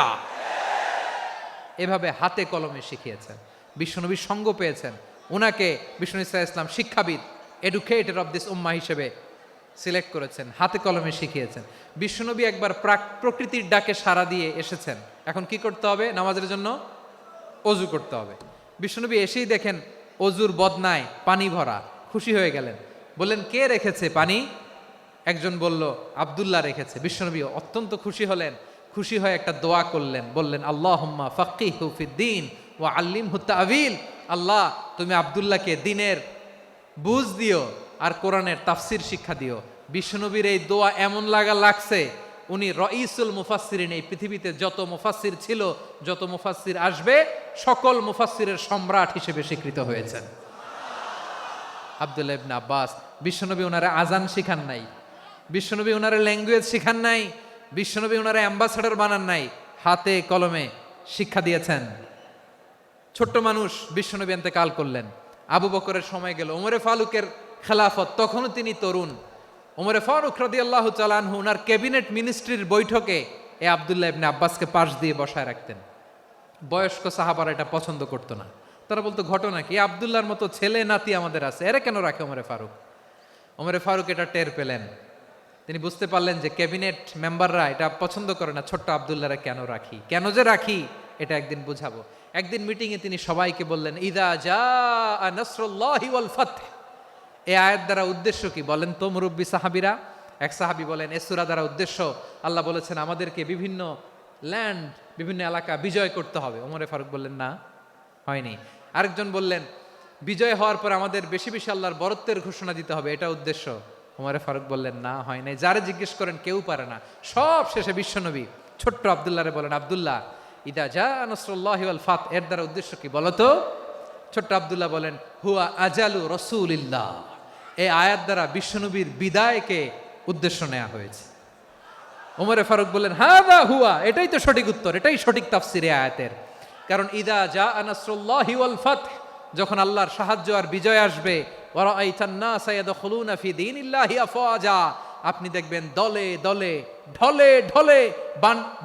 Speaker 1: এভাবে হাতে কলমে শিখিয়েছেন, বিশ্বনবীর সঙ্গ পেয়েছেন। ওনাকে বিষ্ণু ইসলাম শিক্ষাবিদ, এডুকেটর অফ দিস উম্মাহ হিসেবে সিলেক্ট করেছেন, হাতে কলমে শিখিয়েছেন। বিশ্বনবী একবার প্রকৃতির ডাকে সাড়া দিয়ে এসেছেন, এখন কি করতে হবে? নামাজের জন্য অজু করতে হবে। বিশ্বনবী এসেই দেখেন অজুর বদনায় পানি ভরা, খুশি হয়ে গেলেন, বললেন কে রেখেছে পানি? একজন বলল আব্দুল্লাহ রেখেছে। বিশ্বনবী অত্যন্ত খুশি হলেন, খুশি হয়ে একটা দোয়া করলেন, বললেন আল্লাহুম্মা ফাক্কিহু ফিদ্দীন ওয়া আল্লিমহু তা'ওয়ীল। আল্লাহ, তুমি আব্দুল্লাহকে দ্বীনের বুঝ দিও আর কোরআনের তাফসির শিক্ষা দিও। বিশ্বনবীর এই দোয়া এমন লাগছে, উনি রঈসুল মুফাসসিরিন, এই পৃথিবীতে যত মুফাসসির ছিল, যত মুফাসসির আসবে, সকল মুফাসসিরের সম্রাট হিসেবে স্বীকৃত হয়েছেন আব্দুল্লাহ ইবনে আব্বাস। বিশ্বনবী ওনারে আজান শিখান নাই, বিশ্বনবী ওনারে ল্যাঙ্গুয়েজ শিখান নাই, বিশ্বনবী ওনারে অ্যাম্বাসাডর বানান নাই, হাতে কলমে শিক্ষা দিয়েছেন। ছোট্ট মানুষ, বিশ্বনবী ইন্তেকাল করলেন, আবু বকরের সময় গেল, ওমরে ফারুকের খেলাফত, তখনও তিনি তরুণ। ওমরে ফারুক রাদিয়াল্লাহু তাআলা আনহু ওনার ক্যাবিনেট মিনিস্ট্রির বৈঠকে এই আব্দুল্লাহ ইবনে আব্বাসকে পাশ দিয়ে বসায় রাখতেন। বয়স্ক সাহাবারা এটা পছন্দ করতো না, তারা বলতো ঘটনা কি, আব্দুল্লাহর মতো ছেলে নাতি আমাদের আছে, এরা কেন রাখে ওমরে ফারুক? ওমরে ফারুক এটা টের পেলেন, তিনি বুঝতে পারলেন যে ক্যাবিনেট মেম্বাররা এটা পছন্দ করে না, ছোট্ট আব্দুল্লাহরা কেন রাখি, কেন যে রাখি এটা একদিন বুঝাবো। একদিন মিটিংয়ে তিনি সবাইকে বললেন ইদা জাআ নাসরুল্লাহি ওয়াল ফাতহ। এই আয়াত দ্বারা উদ্দেশ্য কি বলেন তো মুরব্বী সাহাবীরা? এক সাহাবী বলেন এই সূরা দ্বারা উদ্দেশ্য, আল্লাহ বলেছেন আমাদেরকে বিভিন্ন ল্যান্ড, বিভিন্ন এলাকা বিজয় করতে হবে। ওমরে ফারুক বললেন না, হয়নি। আরেকজন বললেন বিজয় হওয়ার পর আমাদের বেশি বেশি আল্লাহর বরত্বের ঘোষণা দিতে হবে, এটা উদ্দেশ্য। ওমরে ফারুক বললেন না, হয় নাই। যারে জিজ্ঞেস করেন কেউ পারে না। সব শেষে বিশ্বনবী ছোট্ট আব্দুল্লাহরে বলেন আব্দুল্লাহ ইদা জাআ নাসরুল্লাহি ওয়াল ফাতহ, এর দ্বারা উদ্দেশ্য কি বলতো? ছোট্ট আব্দুল্লাহ বলেন হুয়া আজালু রাসূলিল্লাহ। এই আয়াত দ্বারা বিশ্বনবীর বিদায়কে উদ্দেশ্য নেওয়া হয়েছে। ওমরে ফারুক বললেন হাযা হুয়া, এটাই তো সঠিক উত্তর, এটাই সঠিক তাফসীর এই আয়াতের। কারণ ইদা জাআ নাসরুল্লাহি ওয়াল ফাতহ, যখন আল্লাহর সাহায্য আর বিজয় আসবে, ওয়া রাআইতান নাসা ইয়াদখুলুনা ফি দীনিল্লাহি আফওয়াজা, আপনি দেখবেন দলে দলে ঢলে ঢলে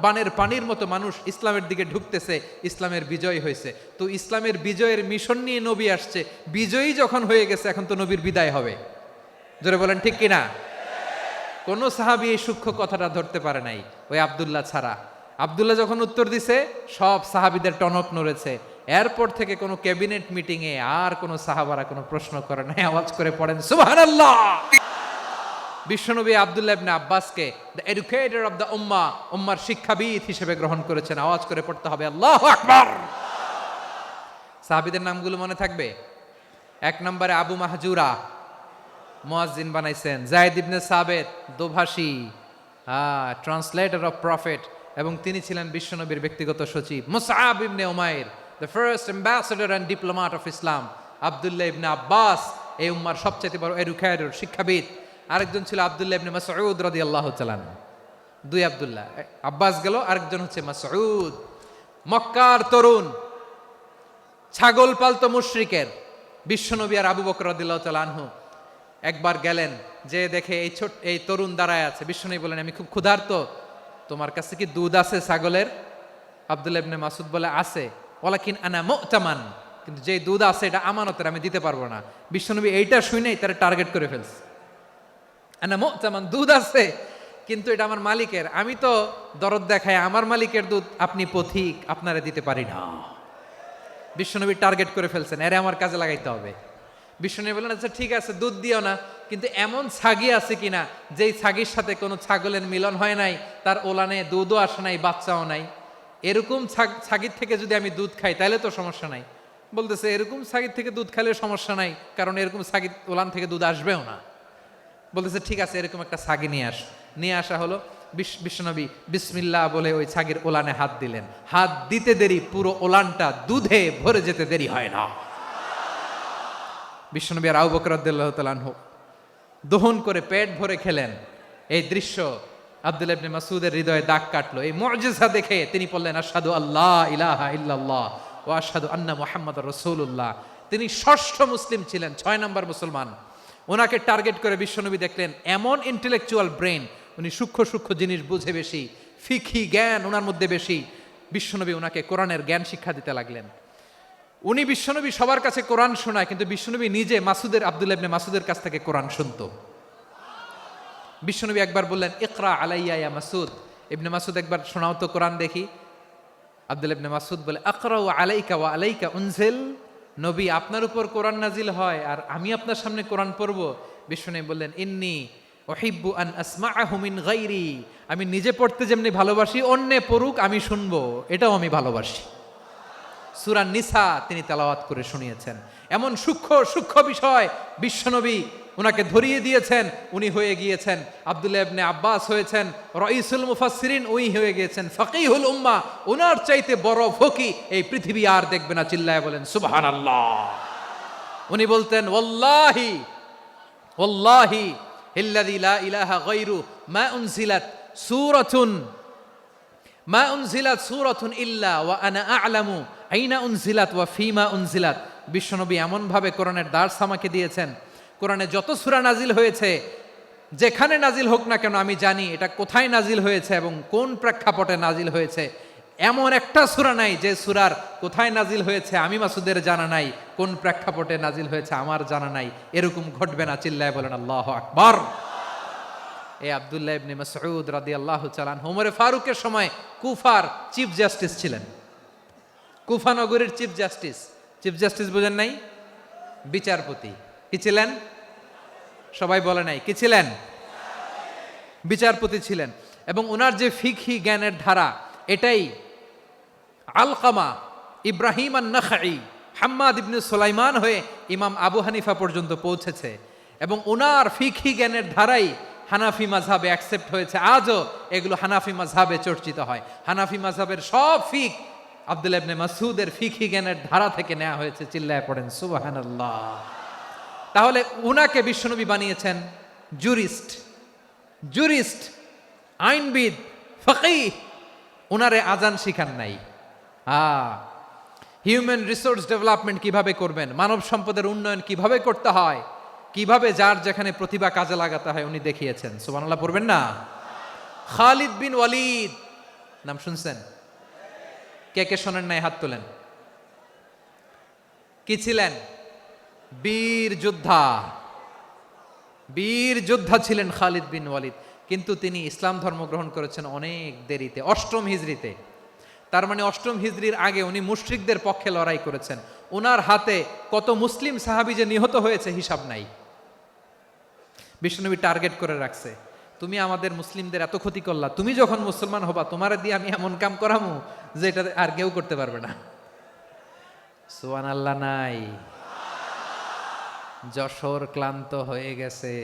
Speaker 1: বানের পানির মতো মানুষ ইসলামের দিকে ঢুকতেছে, ইসলামের বিজয় হয়েছে। তো ইসলামের বিজয়ের মিশন নিয়ে নবী আসছে, বিজয়ী যখন হয়ে গেছে এখন তো নবীর বিদায় হবে। জোরে বলেন ঠিক কিনা? কোন সাহাবী এই সূক্ষ্ম কথাটা ধরতে পারে নাই, ওই আব্দুল্লাহ ছাড়া। আব্দুল্লাহ যখন উত্তর দিছে সব সাহাবীদের টনক নড়েছে। এরপর থেকে কোনো ক্যাবিনেট মিটিং এ আর কোনো সাহাবারা কোনো প্রশ্ন করে নাই, আওয়াজ করে পড়েন সুবহানাল্লাহ। বিশ্বনবী আব্দুল্লাহ ইবনে আব্বাসকে দ্য এডুকেটর অফ দ্য উম্মাহ, উম্মার শিক্ষাবিদ হিসেবে গ্রহণ করেছেন। আওয়াজ করে পড়তে হবে আল্লাহু আকবার। সাহাবীদের নামগুলো মনে থাকবে? এক নম্বরে আবু মাহজুরা, মুয়াজ্জিন বানাইছেন। যায়েদ ইবনে সাবিত, দোভাষী, ট্রান্সলেটর অফ প্রফেট, এবং তিনি ছিলেন বিশ্বনবীর ব্যক্তিগত সচিব। Musab ibn Umair, the first ambassador and diplomat of Islam. Abdullah ibn Abbas, এই উম্মার সবচেয়ে বড় এডুকেটর, শিক্ষাবিদ। আরেকজন ছিল আব্দুল্লাহ ইবনে মাসউদ রাদিয়াল্লাহু তাআলা। দুই আব্দুল্লাহ, আব্বাস গেল, আরেকজন হচ্ছে মাসউদ। মক্কার তরুণ, ছাগল পালতো মুশরিকের। বিশ্বনবী আর আবু বকর রাদিয়াল্লাহু তাআলা আনহু একবার গেলেন, যে দেখে এই তরুণ দাঁড়ায় আছে। বিশ্বনবী বলেন আমি খুব ক্ষুধার্ত, তোমার কাছে কি দুধ আছে ছাগলের? আব্দুল্লাহ ইবনে মাসউদ বলে আছে। ওয়ালাকিন আনা মুতামান, কিন্তু যে দুধ আছে এটা আমানতের, আমি দিতে পারবো না। বিশ্বনবী এইটা শুনেই তারা টার্গেট করে ফেলছে। আনা মুতামান, দুধ আছে কিন্তু এটা আমার মালিকের, আমি তো দরদ দেখাই, আমার মালিকের দুধ, আপনি পথিক, আপনারা দিতে পারি না। বিশ্বনবী টার্গেট করে ফেলছেন, এরে আমার কাজে লাগাইতে হবে। বিষ্ণু বললেন আচ্ছা ঠিক আছে দুধ দিও না, কিন্তু এমন ছাগি আছে কিনা যেই ছাগির সাথে কোনো ছাগলের মিলন হয় নাই, তার ওলানে দুধও আসে নাই, বাচ্চাও নাই, এরকম ছাগির থেকে যদি আমি দুধ খাই তাহলে তো সমস্যা নাই। বলতেছে এরকম ছাগির থেকে দুধ খাইলে সমস্যা নাই, কারণ এরকম ছাগির ওলান থেকে দুধ আসবেও না। বলতেছে ঠিক আছে এরকম একটা ছাগি নিয়ে আসা হলো। বিশ্বনবী বিসমিল্লাহ বলে ওই ছাগির ওলানে হাত দিলেন। হাত দিতে দেরি, পুরো ওলানটা দুধে ভরে যেতে দেরি হয় না। বিশ্বনবী আর আবু বকর রাদিয়াল্লাহু তাআলা আনহু দহন করে পেট ভরে খেলেন। এই দৃশ্য আব্দুল্লাহ ইবনে মাসউদের হৃদয়ে দাগ কাটলো। এই মুজিজা দেখে তিনি বললেন আশহাদু আল্লা ইলাহা ইল্লাল্লাহ ওয়া আশহাদু আন্না মুহাম্মাদুর রাসূলুল্লাহ। তিনি ষষ্ঠ মুসলিম ছিলেন, 6 নম্বর মুসলমান। ওনাকে টার্গেট করে বিশ্বনবী দেখলেন এমন ইন্টেলেকচুয়াল ব্রেন, উনি সূক্ষ্ম সূক্ষ্ম জিনিস বুঝে বেশি, ফিকহি জ্ঞান ওনার মধ্যে বেশি। বিশ্বনবী ওনাকে কোরআনের জ্ঞান শিক্ষা দিতে লাগলেন। উনি বিশ্বনবী সবার কাছে কোরআন শোনায়, কিন্তু বিশ্বনবী নিজে আব্দুল্লাহ ইবনে মাসউদের কাছ থেকে কোরআন শুনতো। বিশ্বনবী একবার বললেন ইকরা আলাইয়া ইয়া মাসউদ। ইবনে মাসউদ একবার শোনাও তো কোরআন দেখি। আব্দুল্লাহ ইবনে মাসউদ বলে আকরাউ আলাইকা ওয়া আলাইকা উনজিল। নবী আপনার উপর কোরআন নাজিল হয় আর আমি আপনার সামনে কোরআন পড়ব। বিশ্বনবী বললেন ইন্নী উহিব্বু আন আসমাআহু মিন গায়রি। আমি নিজে পড়তে যেমনি ভালোবাসি, অন্যে পড়ুক আমি শুনবো, এটাও আমি ভালোবাসি। সূরা নিসা তিনি তেলাওয়াত করে শুনিয়েছেন। এমন সূক্ষ্ম সূক্ষ্ম বিষয় বিশ্বনবী উনাকে ধরিয়ে দিয়েছেন। উনি হয়ে গিয়েছেন আব্দুল্লাহ ইবনে আব্বাস, হয়েছেন রাইসুল মুফাসসিরিন, উনি হয়ে গিয়েছেন ফাকিহুল উম্মাহ। ওনার চাইতে বড় ফকি এই পৃথিবী আর দেখবে না। চিল্লায় বলেন সুবহানাল্লাহ। উনি বলতেন ওয়াল্লাহি ওয়াল্লাহি ইল্লাযী লা ইলাহা গায়রু মা উনজিলাত সূরাতুন ইল্লা ওয়া আনা আ'লামু আইনা উনজিলাত ওয়া ফিমা উনজিলাত। বিশ্বনবী এমন ভাবে কোরআনের দার্স আমাকে দিয়েছেন, কোরআনে যত সূরা নাজিল হয়েছে, যেখানে নাজিল হোক না কেন আমি জানি এটা কোথায় নাজিল হয়েছে এবং কোন প্রেক্ষাপটে নাজিল হয়েছে। এমন একটা সূরা নাই যে সূরার কোথায় নাজিল হয়েছে আমি মাসুদের জানা নাই, কোন প্রেক্ষাপটে নাজিল হয়েছে আমার জানা নাই। এরকম ঘটবে না। চিল্লায় বলেন আল্লাহু আকবার। এই আব্দুল্লাহ ইবনে মাসউদ রাদিয়াল্লাহু তাআলা আনহু ওমর ফারুকের সময় কুফার চিফ জাস্টিস ছিলেন। কুফা নগরীর চিফ জাস্টিস। চিফ জাস্টিস বুঝেন নাই? বিচারপতি। কি ছিলেন? সবাই বলে নাই কি ছিলেন? বিচারপতি ছিলেন। এবং ওনার যে ফিকহি জ্ঞানের ধারা, এটাই আলকামা, ইব্রাহিম আন-নাখাই, হাম্মাদ ইবনে সুলাইমান হয়ে ইমাম আবু হানিফা পর্যন্ত পৌঁছেছে। এবং ওনার ফিকহি জ্ঞানের ধারাই হানাফি মাযহাবে অ্যাকসেপ্ট হয়েছে। আজও এগুলো হানাফি মাযহাবে চর্চিত হয়। হানাফি মাযহাবের সব ফিক আব্দুল্লাহ ইবনে মাসউদের ফিকহি জ্ঞানের ধারা থেকে নেওয়া হয়েছে। চিল্লায় পড়েন সুবহানাল্লাহ। তাহলে উনাকে বিশ্বনবী বানিয়েছেন জুরিস্ট, আইনবিদ, ফকিহ। উনারে আজান শিখান নাই। হিউম্যান রিসোর্স ডেভেলপমেন্ট কিভাবে করবেন, মানব সম্পদের উন্নয়ন কিভাবে করতে হয়, কিভাবে যার যেখানে প্রতিভা কাজে লাগাতে হয় উনি দেখিয়েছেন। সুবহানাল্লাহ পড়বেন না? খালিদ বিন ওয়ালিদ নাম শুনছেন? কে কে শোনেন নাই হাত তোলেন। কি ছিলেন? বীর যোদ্ধা ছিলেন খালিদ বিন ওয়ালিদ। কিন্তু তিনি ইসলাম ধর্ম গ্রহণ করেছেন অনেক দেরিতে, 8ম হিজরিতে। তার মানে 8ম হিজরির আগে উনি মুশরিকদের পক্ষে লড়াই করেছেন। ওনার হাতে কত মুসলিম সাহাবী যে নিহত হয়েছে হিসাব নাই। বিশ্বনবী টার্গেট করে রাখছে, তুমি আমাদের মুসলিমদের এত ক্ষতি করলা, তুমি যখন মুসলমান হবা তোমার দিয়ে আমি এমন কাম করামু যে এটা আর কেউ করতে পারবে না। সুবহানাল্লাহ নাই? যশোর ক্লান্ত হয়ে গেছে।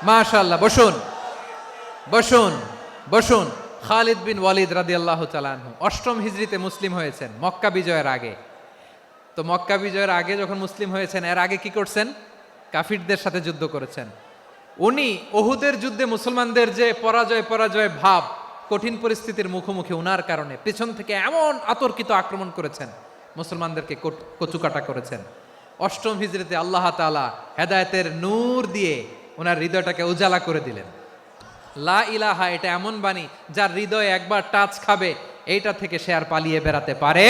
Speaker 1: মাশাআল্লাহ। বসুন। খালিদ বিন ওয়ালিদ রাদিয়াল্লাহু তাআলা আনহু 8ম হিজরিতে মুসলিম হয়েছেন, মক্কা বিজয়ের আগে। তো মক্কা বিজয়ের আগে যখন মুসলিম হয়েছেন, এর আগে কি করছেন? কাফিরদের সাথে যুদ্ধ করেছেন। উনি উহুদের যুদ্ধে মুসলমানদের যে পরাজয় ভাব, কঠিন পরিস্থিতির মুখোমুখি উনার কারণে পেছন থেকে এমন আতর্কিত আক্রমণ করেছেন, মুসলমানদেরকে কচুকাটা করেছেন। 8ম হিজরিতে আল্লাহ তাআলা হেদায়েতের নূর দিয়ে ওনার হৃদয়টাকে উজালা করে দিলেন। লা ইলাহা এটা এমন বাণী যার হৃদয়ে একবার টাচ খাবে, এইটা থেকে সে আর পালিয়ে বেড়াতে পারে।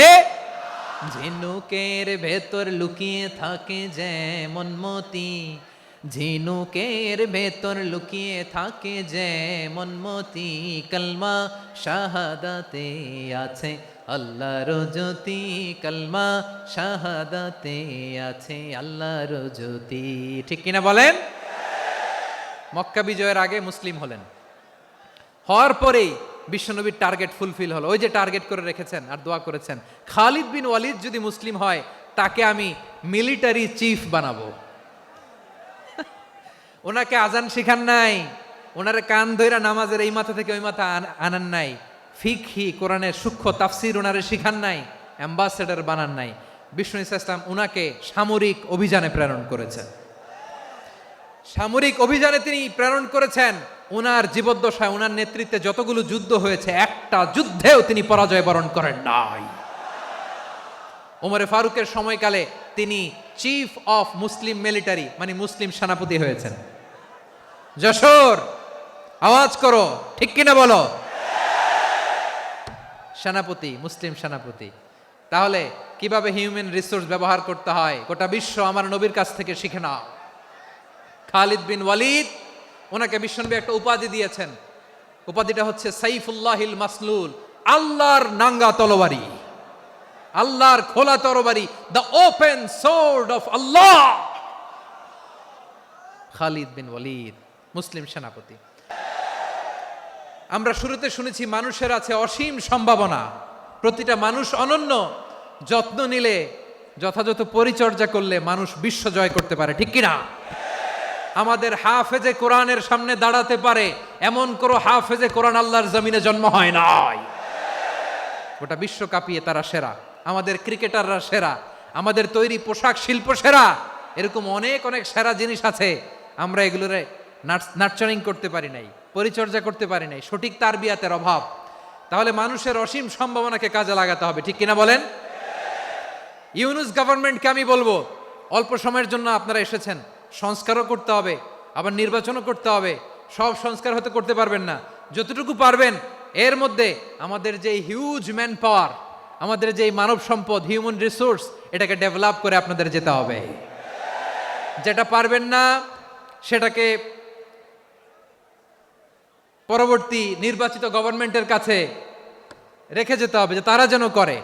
Speaker 1: ঝিনুকের ভেতর লুকিয়ে থাকে যেমন মতি, ঝিনুকের ভেতর লুকিয়ে থাকে যেমন মতি, কলমা শাহাদাতে আছে আল্লাহর জ্যোতি, কলমা শাহাদাতে আছে আল্লাহর জ্যোতি। ঠিক কিনা বলেন? মক্কা বিজয়ের আগে মুসলিম হলেন, হওয়ার পরেই বিশ্বনবীর টার্গেট ফুলফিল হলো। ওই যে টার্গেট করে রেখেছেন আর দোয়া করেছেন, খালিদ বিন ওয়ালিদ যদি মুসলিম হয় তাকে আমি মিলিটারি চিফ বানাবো। ওনাকে আজান শিখান নাই, ওনারে কান ধইরা নামাজের এই মাথা থেকে ওই মাথা আনান নাই, ফিকহি কোরআনের সূক্ষ্ম তাফসীর ওনারে শিখান নাই, অ্যাম্বাসেডর বানান নাই। বিষ্ণু ইসলাম উনাকে সামরিক অভিযানে প্রেরণ করেছেন। সামরিক অভিযানে তিনি প্রেরণ করেছেন। উনার জীবদ্দশায় উনার নেতৃত্বে যতগুলো যুদ্ধ হয়েছে একটা যুদ্ধেও তিনি পরাজয় বরণ করেন নাই। ওমরে ফারুকের সময়কালে তিনি চিফ অফ মুসলিম মিলিটারি মানে মুসলিম সেনাপতি হয়েছেন। যশোর আওয়াজ করো, ঠিক কিনা বলো? সেনাপতি, মুসলিম সেনাপতি। তাহলে কিভাবে হিউম্যান রিসোর্স ব্যবহার করতে হয় গোটা বিশ্ব আমার নবীর কাছ থেকে শিখে নাও। খালিদ বিন ওয়ালিদ, ওনাকে বিশ্বনবী একটা উপাধি দিয়েছেন। উপাধিটা হচ্ছে সাইফুল্লাহিল মাসলুল, আল্লাহর নাঙ্গা তরবারি, আল্লাহর খোলা তরবারি, দ্য ওপেন সোর্ড অফ আল্লাহ। খালিদ বিন ওয়ালিদ মুসলিম সেনাপতি। আমরা শুরুতে শুনেছি মানুষের আছে অসীম সম্ভাবনা, প্রতিটা মানুষ অনন্য, যত্ন নিলে, যথাযথ পরিচর্যা করলে মানুষ বিশ্ব জয় করতে পারে, ঠিক কিনা? আমাদের হাফেজে কোরআনের সামনে দাঁড়াতে পারে এমন কোন হাফেজে কোরআন আল্লাহর জমিনে জন্ম হয় নাই। গোটা বিশ্ব কাঁপিয়ে তারা সেরা, আমাদের ক্রিকেটাররা সেরা, আমাদের তৈরি পোশাক শিল্প সেরা। এরকম অনেক অনেক সেরা জিনিস আছে, আমরা এগুলোরে নার্চারিং করতে পারি নাই, পরিচর্যা করতে পারি নাই, সঠিক তারবিয়াতের অভাব। তাহলে মানুষের অসীম সম্ভাবনাকে কাজে লাগাতে হবে, ঠিক কিনা বলেন? ইউনুস গভর্নমেন্টকে আমি বলবো, অল্প সময়ের জন্য আপনারা এসেছেন, সংস্কারও করতে হবে, আবার নির্বাচনও করতে হবে। সব সংস্কার হতে করতে পারবেন না, যতটুকু পারবেন এর মধ্যে আমাদের যে হিউজ ম্যান পাওয়ার, আমাদের যে মানব সম্পদ, হিউম্যান রিসোর্স, এটাকে ডেভেলপ করে আপনাদের যেতে হবে। যেটা পারবেন না সেটাকে পরবর্তী নির্বাচিত গভর্নমেন্টের কাছে রেখে যেতে হবে, যে তারা যেন করে,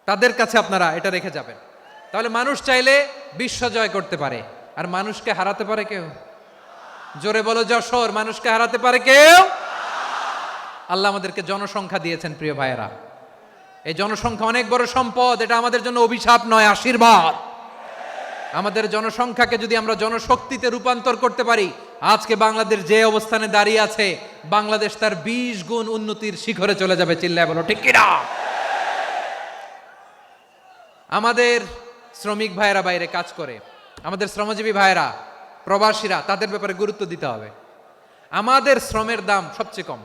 Speaker 1: তাদের কাছে আপনারা এটা রেখে যাবেন। তাহলে মানুষ চাইলে বিশ্ব জয় করতে পারে। আর মানুষকে হারাতে পারে কেউ? জোরে বলো যশোর, মানুষকে হারাতে পারে কেউ? আল্লাহ আমাদেরকে জনসংখ্যা দিয়েছেন প্রিয় ভাইয়েরা। এই জনসংখ্যা অনেক বড় সম্পদ, এটা আমাদের জন্য অভিশাপ নয়, আশীর্বাদ। আমাদের জনসংখ্যাকে যদি আমরা জনশক্তিতে রূপান্তর করতে পারি, আজকে বাংলাদেশ যে অবস্থানে দাঁড়িয়ে আছে, বাংলাদেশ তার 20 গুণ উন্নতির শিখরে চলে যাবে। চিল্লায় বলো ঠিক কিনা? আমাদের শ্রমিক ভাইয়েরা বাইরে কাজ করে, আমাদের শ্রমজীবী ভাইয়েরা, প্রবাসীরা, তাদের ব্যাপারে গুরুত্ব দিতে হবে। আমাদের শ্রমের দাম সবচেয়ে কম,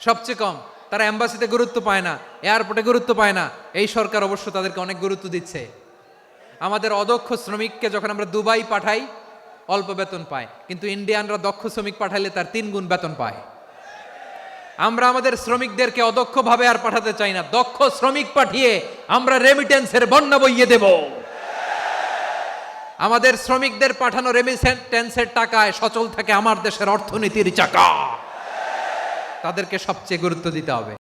Speaker 1: সবচেয়ে কম। তারা এম্বাসিতে গুরুত্ব পায় না, এয়ারপোর্টে গুরুত্ব পায় না। এই সরকার অবশ্য তাদেরকে অনেক গুরুত্ব দিচ্ছে। আমাদের অদক্ষ শ্রমিককে যখন আমরা দুবাই পাঠাই, অল্প বেতন পায়, কিন্তু ইন্ডিয়ানরা দক্ষ শ্রমিক পাঠাইলে তার 3 গুণ বেতন পায়। আমরা আমাদের শ্রমিকদেরকে অদক্ষভাবে আর পাঠাতে চাই না, দক্ষ শ্রমিক পাঠিয়ে আমরা রেমিটেন্সের বন্যা বইয়ে দেব। আমাদের শ্রমিকদের পাঠানো রেমিটেন্সের টাকায় সচল থাকে আমার দেশের অর্থনীতির চাকা। তাদেরকে সবচেয়ে গুরুত্ব দিতে হবে।